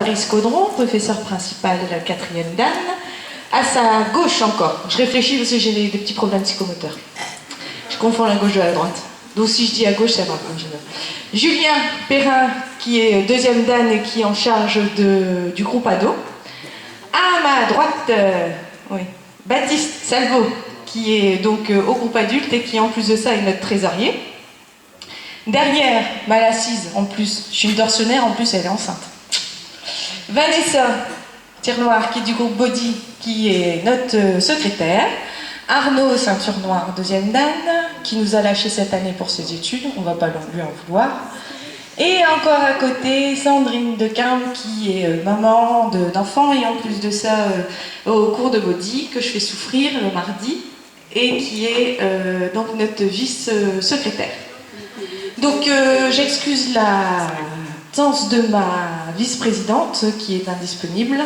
Fabrice Caudron, professeur principal de la 4e Dan. À sa gauche encore, je réfléchis parce que j'ai des petits problèmes psychomoteurs. Je confonds la gauche et la droite. Donc si je dis à gauche, c'est à droite. Julien Perrin, qui est 2e Dan et qui est en charge du groupe ado. À ma droite, oui, Baptiste Salvo, qui est donc au groupe adulte et qui en plus de ça est notre trésorier. Derrière, mal assise, en plus, je suis une tortionnaire, en plus elle est enceinte. Vanessa Tirnoir, qui est du groupe Body, qui est notre secrétaire. Arnaud, ceinture noire, 2e Dan, qui nous a lâchés cette année pour ses études, on ne va pas lui en vouloir. Et encore à côté, Sandrine Decarme, qui est maman d'enfants et en plus de ça au cours de Body, que je fais souffrir le mardi, et qui est donc notre vice-secrétaire. Donc j'excuse l'absence de ma vice-présidente qui est indisponible.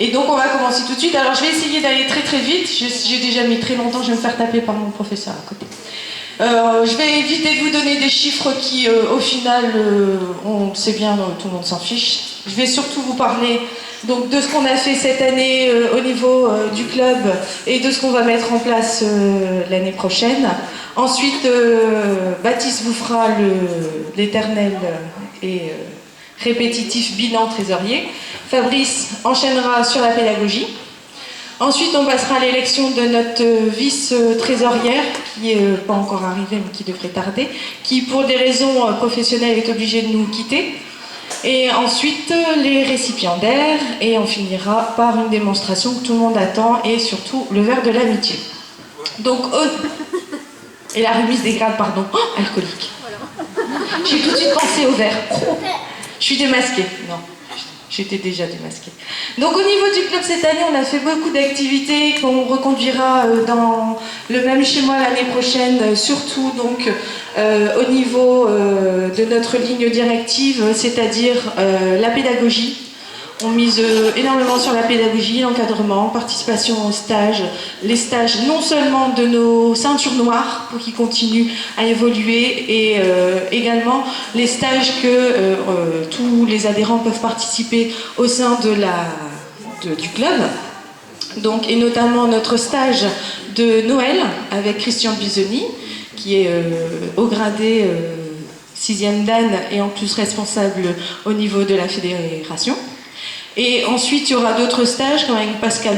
Et donc on va commencer tout de suite. Alors je vais essayer d'aller très très vite. J'ai déjà mis très longtemps, je vais me faire taper par mon professeur à côté. Je vais éviter de vous donner des chiffres qui au final, on sait bien, tout le monde s'en fiche. Je vais surtout vous parler donc, de ce qu'on a fait cette année au niveau du club et de ce qu'on va mettre en place l'année prochaine. Ensuite, Baptiste vous fera l'éternel et répétitif bilan trésorier. Fabrice enchaînera sur la pédagogie. Ensuite, on passera à l'élection de notre vice-trésorière, qui n'est pas encore arrivée, mais qui devrait tarder, qui, pour des raisons professionnelles, est obligée de nous quitter. Et ensuite, les récipiendaires, et on finira par une démonstration que tout le monde attend, et surtout le verre de l'amitié. Donc, et la remise des grades, pardon, alcoolique. J'ai tout de suite pensé au verre. Je suis démasquée. Non, j'étais déjà démasquée. Donc au niveau du club cette année, on a fait beaucoup d'activités qu'on reconduira dans le même schéma l'année prochaine, surtout donc au niveau de notre ligne directive, c'est-à-dire la pédagogie. On mise énormément sur la pédagogie, l'encadrement, participation aux stages, les stages non seulement de nos ceintures noires pour qu'ils continuent à évoluer et également les stages que tous les adhérents peuvent participer au sein du club. Donc, et notamment notre stage de Noël avec Christian Bisoni qui est au gradé 6e Dan et en plus responsable au niveau de la fédération. Et ensuite, il y aura d'autres stages, comme avec Pascal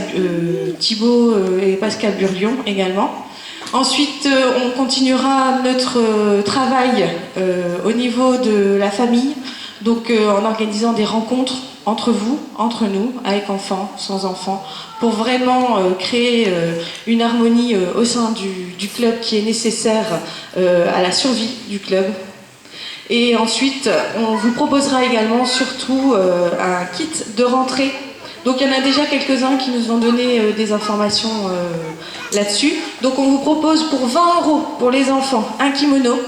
Thibault et Pascal Burlion également. Ensuite, on continuera notre travail au niveau de la famille, donc en organisant des rencontres entre vous, entre nous, avec enfants, sans enfants, pour vraiment créer une harmonie au sein du club qui est nécessaire à la survie du club. Et ensuite, on vous proposera également surtout un kit de rentrée. Donc il y en a déjà quelques-uns qui nous ont donné des informations là-dessus. Donc on vous propose pour 20 € pour les enfants un kimono,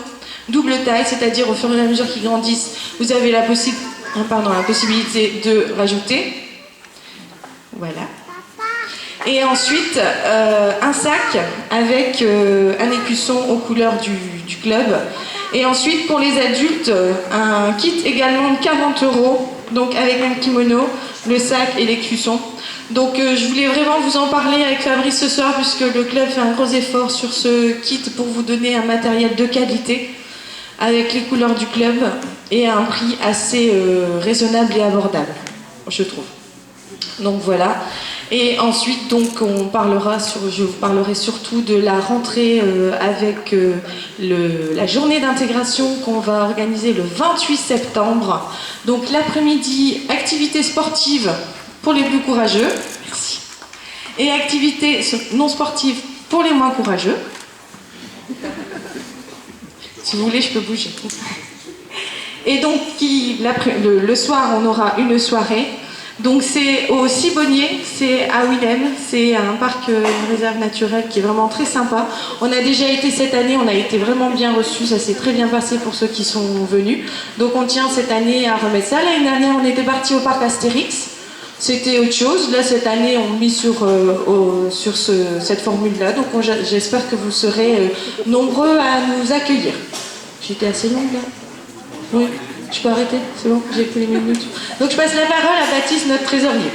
double taille, c'est-à-dire au fur et à mesure qu'ils grandissent, vous avez la possibilité de rajouter. Voilà. Et ensuite, un sac avec un écusson aux couleurs du club. Et ensuite, pour les adultes, un kit également de 40 €, donc avec un kimono, le sac et l'écusson. Donc je voulais vraiment vous en parler avec Fabrice ce soir, puisque le club fait un gros effort sur ce kit pour vous donner un matériel de qualité, avec les couleurs du club, et à un prix assez raisonnable et abordable, je trouve. Donc voilà. Et ensuite, donc, je vous parlerai surtout de la rentrée avec la journée d'intégration qu'on va organiser le 28 septembre. Donc l'après-midi, activité sportive pour les plus courageux. Merci. Et activité non sportive pour les moins courageux. Si vous voulez, je peux bouger. Et donc, le soir, on aura une soirée. Donc c'est au Cibonnier, c'est à Willem, c'est un parc, une réserve naturelle qui est vraiment très sympa. On a déjà été cette année, on a été vraiment bien reçus, ça s'est très bien passé pour ceux qui sont venus. Donc on tient cette année à remettre ça. L'année dernière, on était parti au parc Astérix, c'était autre chose. Là, cette année, on mise sur cette formule-là. Donc j'espère que vous serez nombreux à nous accueillir. J'étais assez longue là ? Oui. Je peux arrêter? C'est bon, j'ai plus les minutes. Donc je passe la parole à Baptiste, notre trésorier.